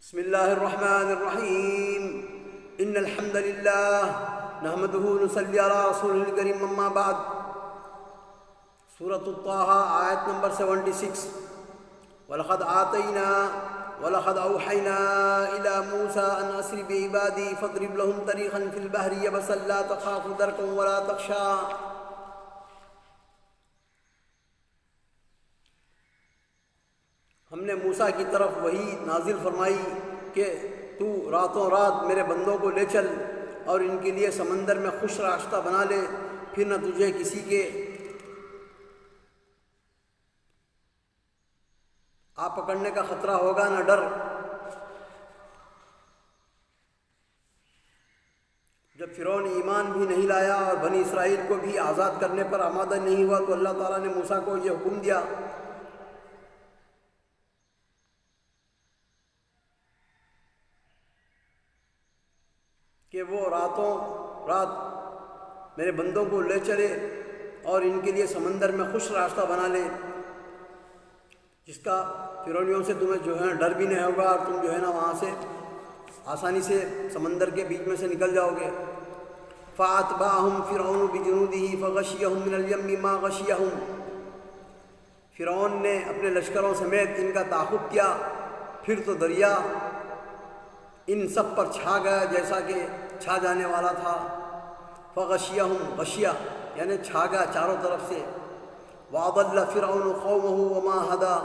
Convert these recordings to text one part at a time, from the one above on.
بسم الله الرحمن الرحيم إن الحمد لله نحمده ونصلي على رسوله الكريم أما بعد سورة الطه آیت نمبر 76 ولقد أوحينا إلى موسى أن أسر بعبادي فاضرب لهم طريقا في البحر يبسا لا تخاف دركا ولا تخشى. ہم نے موسیٰ کی طرف وحی نازل فرمائی کہ تو راتوں رات میرے بندوں کو لے چل اور ان کے لیے سمندر میں خوش راستہ بنا لے، پھر نہ تجھے کسی کے آ پکڑنے کا خطرہ ہوگا نہ ڈر. جب فرعون ایمان بھی نہیں لایا اور بنی اسرائیل کو بھی آزاد کرنے پر آمادہ نہیں ہوا تو اللہ تعالیٰ نے موسیٰ کو یہ حکم دیا کہ وہ راتوں رات میرے بندوں کو لے چلے اور ان کے لیے سمندر میں خوش راستہ بنا لے، جس کا فرعونیوں سے تمہیں جو ہے ڈر بھی نہیں ہوگا اور تم جو ہے نا وہاں سے آسانی سے سمندر کے بیچ میں سے نکل جاؤ گے. فَأَتْبَعَهُمْ فِرْعَوْنُ بِجُنُودِهِ فَغَشِيَهُمْ مِنَ الْيَمِّ مَا غَشِيَهُمْ. فرعون نے اپنے لشکروں سمیت ان کا تعاقب کیا، پھر تو دریا ان سب پر چھا گیا جیسا کہ چھا جانے والا تھا. فَغَشِيَهُمْ غشیہ یعنی چھا گیا چاروں طرف سے. وَأَضَلَّ فِرْعَوْنُ قَوْمَهُ وَمَا هَدَىٰ.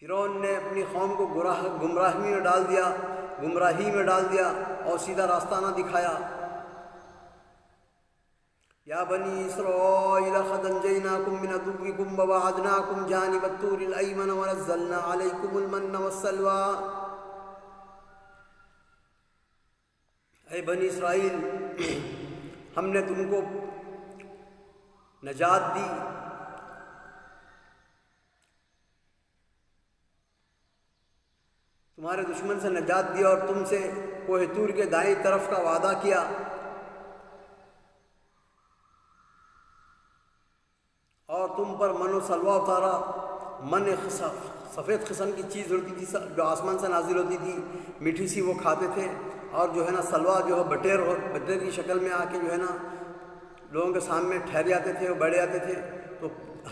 فرعون نے اپنی قوم کو گمراہی میں ڈال دیا اور سیدھا راستہ نہ دکھایا. یا بنی اسرائیل قد انجیناکم من عدوکم وواعدناکم جانب الطور الایمن ونزلنا علیکم المن والسلوى. اے بنی اسرائیل، ہم نے تم کو نجات دی، تمہارے دشمن سے نجات دیا اور تم سے کوہ طور کے دائیں طرف کا وعدہ کیا اور تم پر من و سلوہ اتارا. من سفید قسم کی چیز ہوتی تھی جو آسمان سے نازل ہوتی تھی، میٹھی سی، وہ کھاتے تھے. اور جو ہے نا سلوہ جو ہے بٹیر کی شکل میں آ کے جو ہے نا لوگوں کے سامنے ٹھہر جاتے تھے، وہ بیٹھ جاتے تھے تو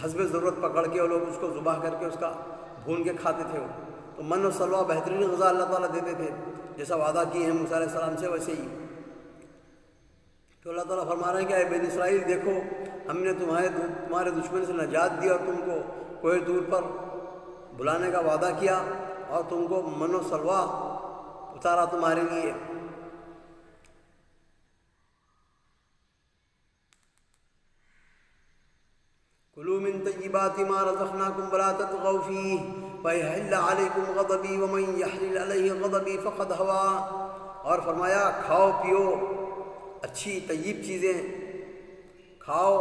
حسب ضرورت پکڑ کے وہ لوگ اس کو ذبح کر کے اس کا بھون کے کھاتے تھے. تو من و سلوہ بہترین غذا اللہ تعالیٰ دیتے تھے، جیسا وعدہ کیے ہیں موسیٰ علیہ السلام سے ویسے ہی. تو اللہ تعالیٰ فرما رہے ہیں کہ اے بنی اسرائیل دیکھو، ہم نے تمہارے دشمن سے نجات دی اور تم کو کوہ طور پر بلانے کا وعدہ کیا اور تم کو من و سلوہ اتارا تمہارے لیے. کلوا من طیبات ما رزقناکم ولا تطغوا فیہ فیحل علیکم غضبی ومن یحلل علیہ غضبی فقد ہوا. اور فرمایا کھاؤ پیو اچھی طیب چیزیں کھاؤ.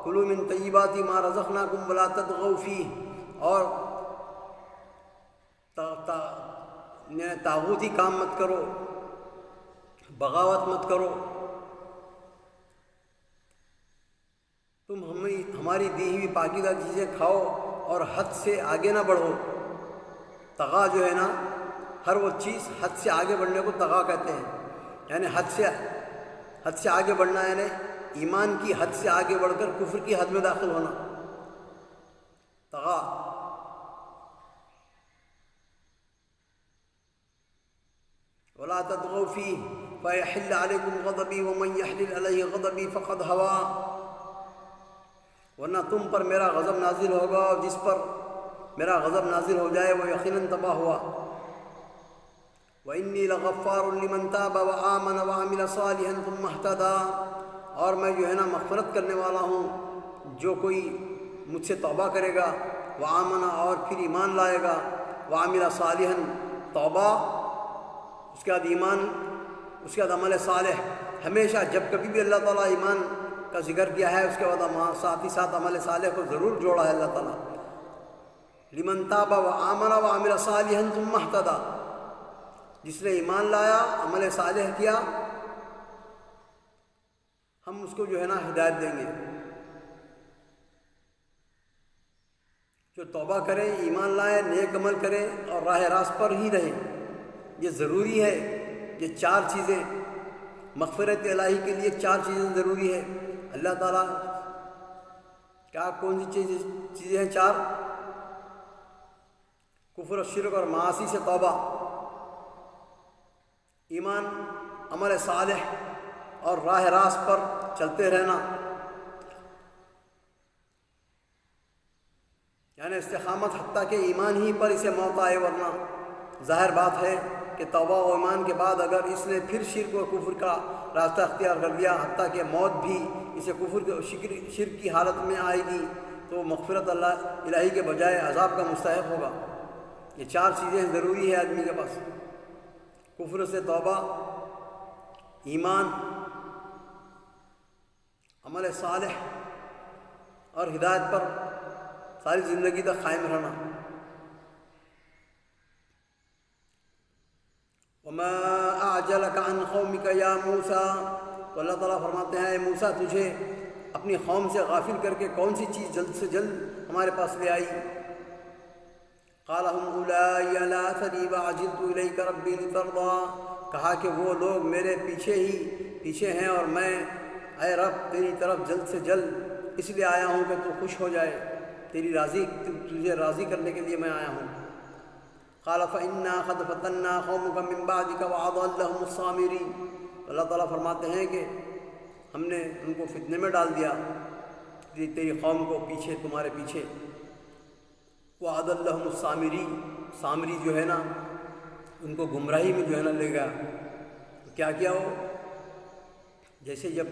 کلوا من طیبات ما رزقناکم ولا تطغوا فیہ، اور طاغوتی کام مت کرو، بغاوت مت کرو. تم ہماری دی ہوئی پاکیزہ چیزیں کھاؤ اور حد سے آگے نہ بڑھو. طغا جو ہے نا، ہر وہ چیز حد سے آگے بڑھنے کو طغا کہتے ہیں، یعنی حد سے آگے بڑھنا، یعنی ایمان کی حد سے آگے بڑھ کر کفر کی حد میں داخل ہونا طغا. ولا تطغوا فیہ فیحل علیکم غضبی ومن یحلل علیہ غضبی فقد ہوا. ورنہ تم پر میرا غضب نازل ہوگا اور جس پر میرا غضب نازل ہو جائے وہ یقیناً تباہ ہوا. وَإِنِّي لَغَفَّارٌ لِمَنْ تَابَ وَآمَنَ وَعَمِلَ صَالِحًا ثُمَّ اهْتَدَىٰ. اور میں جو ہے نا مغفرت کرنے والا ہوں جو کوئی مجھ سے توبہ کرے گا، وآمن اور پھر ایمان لائے گا، وعمل صالحًا توبہ، اس کے بعد ایمان، اس کے بعد عمل صالح. ہمیشہ جب کبھی بھی اللہ تعالیٰ ایمان کا ذکر کیا ہے اس کے بعد ساتھ ہی ساتھ عمل صالح کو ضرور جوڑا ہے اللہ تعالیٰ. لمن تاب وآمن وعمل صالحا ثم اهتدى، جس نے ایمان لایا، عمل صالح کیا، ہم اس کو جو ہے نا ہدایت دیں گے۔ جو توبہ کرے، ایمان لائے، نیک عمل کرے اور راہ راست پر ہی رہے، یہ ضروری ہے۔ یہ 4 چیزیں مغفرت الہی کے لیے 4 چیزیں ضروری ہے۔ اللہ تعالیٰ کیا کون سی چیزیں ہیں 4؟ کفر و شرک اور معاصی سے توبہ، ایمان، عمل صالح اور راہ راست پر چلتے رہنا، یعنی استقامت، حتیٰ کہ ایمان ہی پر اسے موت آئے، ورنہ ظاہر بات ہے کہ توبہ و ایمان کے بعد اگر اس نے پھر شرک و کفر کا راستہ اختیار کر لیا، حتیٰ کہ موت بھی اسے کفر شرک کی حالت میں آئے گی، تو مغفرت اللہ الہی کے بجائے عذاب کا مستحق ہوگا۔ یہ 4 چیزیں ضروری ہے آدمی کے پاس: کفر سے توبہ، ایمان، عمل صالح اور ہدایت پر ساری زندگی تک قائم رہنا۔ وما اعجلک عن قومک یا موسیٰ، تو اللہ تعالیٰ فرماتے ہیں اے موسیٰ، تجھے اپنی قوم سے غافل کر کے کون سی چیز جلد سے جلد ہمارے پاس لے آئی؟ قال هم اولائی علی اثری وعجلت الیک ربی لترضی، کہا کہ وہ لوگ میرے پیچھے ہیں اور میں اے رب تیری طرف جلد سے جلد اس لیے آیا ہوں کہ تو خوش ہو جائے، تجھے راضی کرنے کے لیے میں آیا ہوں۔ قال فإنا قد فتنا قومك من بعدك وأضلهم السامرين، اللہ تعالیٰ فرماتے ہیں کہ ہم نے ان کو فتنے میں ڈال دیا، تیری قوم کو تمہارے پیچھے۔ وأضلهم السامرين، سامری جو ہے نا ان کو گمراہی میں جو ہے نا لے گیا۔ کیا کیا وہ؟ جیسے جب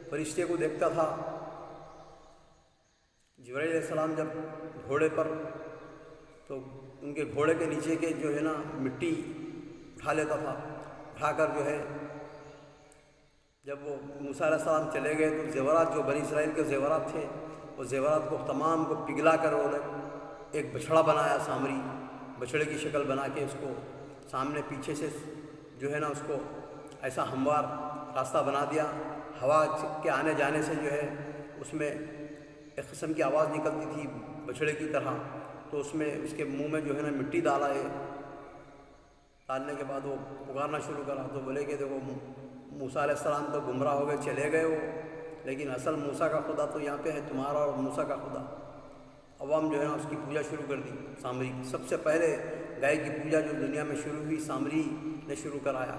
فرشتے کو دیکھتا تھا جبرائیل علیہ السلام جب گھوڑے پر، تو ان کے گھوڑے کے نیچے کے جو ہے نا مٹی اٹھا لیتا تھا، اٹھا کر جو ہے جب وہ موسیٰ علیہ السلام چلے گئے تو زیورات، جو بنی اسرائیل کے زیورات تھے، وہ زیورات کو تمام کو پگھلا کر انہوں نے ایک بچھڑا بنایا، سامری بچھڑے کی شکل بنا کے اس کو سامنے پیچھے سے جو ہے نا اس کو ایسا ہموار راستہ بنا دیا، ہوا کے آنے جانے سے جو ہے اس میں ایک قسم کی آواز نکلتی تھی بچھڑے کی طرح، تو اس میں اس کے منہ میں جو ہے نا مٹی ڈالنے کے بعد وہ پکارنا شروع کرا، تو بولے کہ دیکھو موسیٰ علیہ السلام تو گمراہ ہو گئے، چلے گئے وہ، لیکن اصل موسیٰ کا خدا تو یہاں پہ ہے، تمہارا اور موسیٰ کا خدا۔ عوام جو ہے نا اس کی پوجا شروع کر دی، سامری کی۔ سب سے پہلے گائے کی پوجا جو دنیا میں شروع ہوئی سامری نے شروع کرایا۔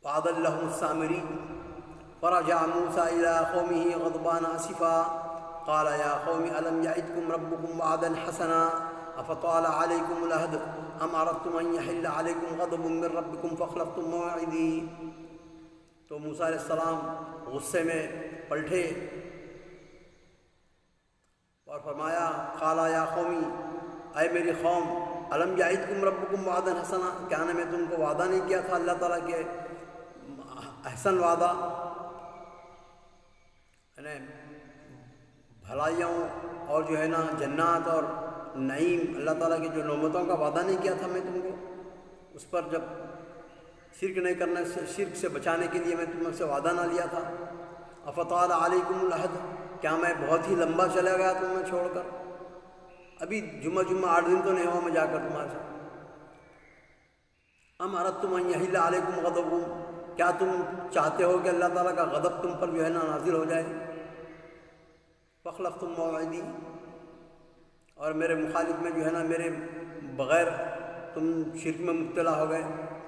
وَأَضَلَّهُمُ السَّامِرِيُّ فَرَجَعَ مُوسَىٰ إِلَىٰ قَوْمِهِ غَضْبَانَ آسِفًا قَالَ يَا قَوْمِ أَلَمْ يَعِدْكُمْ رَبُّكُمْ وَعْدًا حَسَنًا أَفَطَالَ عَلَيْكُمُ الْعَهْدُ أَمْ أَرَدتُّمْ أَن يَحِلَّ عَلَيْكُمْ غَضَبٌ مِّن رَّبِّكُمْ فَأَخْلَفْتُم مَّوْعِدِي، تو موسیٰ علیہ السلام غصے میں پلٹے اور فرمایا قَالَ يَا قَوْمِ، اے میری قوم، أَلَمْ يَعِدْكُمْ رَبُّكُمْ وَعْدًا حَسَنًا، کیا میں تم کو وعدہ نہیں کیا تھا اللہ تعالیٰ کے احسن وعدہ، یعنی بھلائیوں اور جو ہے نا جنات اور نعیم، اللہ تعالیٰ کی جو نعمتوں کا وعدہ نہیں کیا تھا میں تم کو؟ اس پر جب شرک نہیں کرنے سے، شرک سے بچانے کے لیے میں تم سے وعدہ نہ لیا تھا؟ أَفَطَالَ عَلَيْكُمُ الْعَهْدُ، کیا میں بہت ہی لمبا چلا گیا تمہیں چھوڑ کر؟ ابھی جمعہ 8 دن تو نہیں ہوا میں جا کر تمہارے ساتھ۔ أَمْ أَرَدتُّمْ أَن يَحِلَّ عَلَيْكُمْ غَضَبٌ، کیا تم چاہتے ہو کہ اللہ تعالیٰ کا غضب تم پر جو ہے نا نازل ہو جائے؟ فَأَخْلَفْتُم مَّوْعِدِي، اور میرے مخالف میں جو ہے نا میرے بغیر تم شرک میں مبتلا ہو گئے۔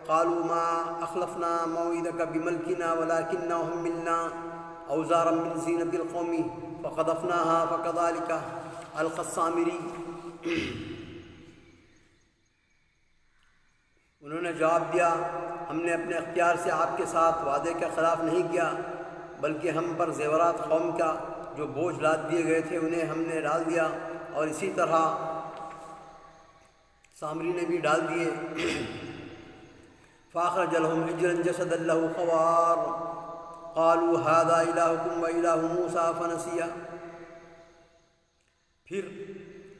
قَالُوا مَا أَخْلَفْنَا مَوْعِدَكَ بِمَلْكِنَا وَلَٰكِنَّا حُمِّلْنَا أَوْزَارًا مِّن زِينَةِ الْقَوْمِ فَقَذَفْنَاهَا فَكَذَٰلِكَ أَلْقَى السَّامِرِيُّ، انہوں نے جواب دیا ہم نے اپنے اختیار سے آپ کے ساتھ وعدے کے خلاف نہیں کیا، بلکہ ہم پر زیورات قوم کا جو بوجھ لاد دیے گئے تھے انہیں ہم نے ڈال دیا، اور اسی طرح سامری نے بھی ڈال دیے۔ فَأَخْرَجَ لَهُمْ عِجْلًا جَسَدًا لَهُ خَوَارٌ قَالُوا هَٰذَا إِلَٰهُكُمْ وَإِلَٰهُ مُوسَىٰ فَنَسِيَ، پھر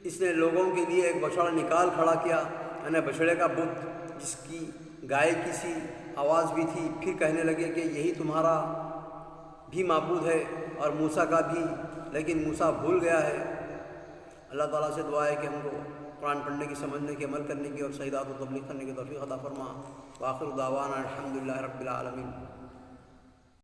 اس نے لوگوں کے لیے ایک بچڑا نکال کھڑا کیا، یعنی بچڑے کا بت جس کی گائے کی سی آواز بھی تھی، پھر کہنے لگے کہ یہی تمہارا بھی معبود ہے اور موسیٰ کا بھی، لیکن موسیٰ بھول گیا ہے۔ اللہ تعالیٰ سے دعا ہے کہ ہم کو قرآن پڑھنے کی، سمجھنے کی، عمل کرنے کی اور صحیح بات و تبلیغ کرنے کی توفیق عطا فرما۔ وآخر دعوانا الحمدللہ رب العالمین۔